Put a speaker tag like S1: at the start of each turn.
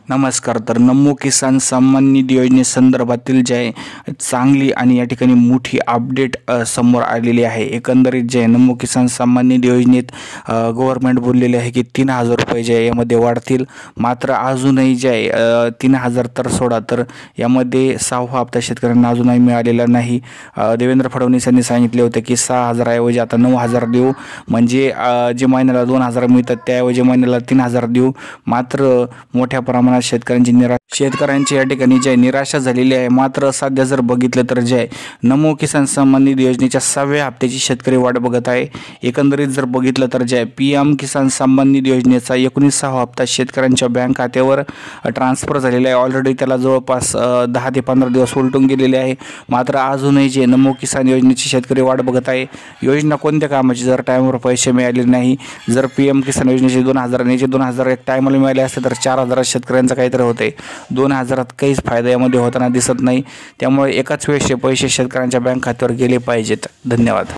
S1: नमस्कार. तर नमो किसान सन्मान निधी योजनेसंदर्भातील जे आहे चांगली आणि या ठिकाणी मोठी अपडेट समोर आलेली आहे. एकंदरीत जे आहे नमो किसान सन्मान निधी योजनेत गव्हर्नमेंट बोललेले आहे की 3,000 रुपये जे आहे यामध्ये वाढतील. मात्र अजूनही जे आहे 3,000 तर सोडा, तर यामध्ये 6वा हप्ता शेतकऱ्यांना अजूनही मिळालेला नाही. देवेंद्र फडणवीस यांनी सांगितले होते की 6,000 ऐवजी आता 9,000 देऊ, म्हणजे जे महिन्याला 2,000 मिळतात त्याऐवजी महिन्याला 3,000 देऊ. मात्र मोठ्या प्रमाणात शेतकऱ्यांची या ठिकाणी जे निराशा झालेली आहे. मात्र सध्या जर बघितलं तर जे आहे नमो किसान सन्मान निधी योजनेच्या 6व्या हप्त्याची शेतकरी वाट बघत आहे. एकंदरीत जर बघितलं तर जे आहे PM किसान सन्मान निधी योजनेचा 19वा हप्ता शेतकऱ्यांच्या बँक खात्यावर ट्रान्सफर झालेला आहे. ऑलरेडी त्याला जवळपास 10 ते 15 दिवस उलटून गेलेले आहे. मात्र अजूनही जे नमो किसान योजनेची शेतकरी वाट बघत आहे. योजना कोणत्या कामाची? जर टाईमवर पैसे मिळाले नाही, जर PM किसान योजनेचे 2,000 आणि 2,000 एक टायमाला मिळाले असते तर 4,000 शेतकऱ्यांचा काहीतरी होते. 2,000 काहीच फायदा यामध्ये होताना दिसत नाही. त्यामुळे एकाच वेळेस पैसे शेतकऱ्यांच्या बँक खात्यावर गेले पाहिजेत. धन्यवाद.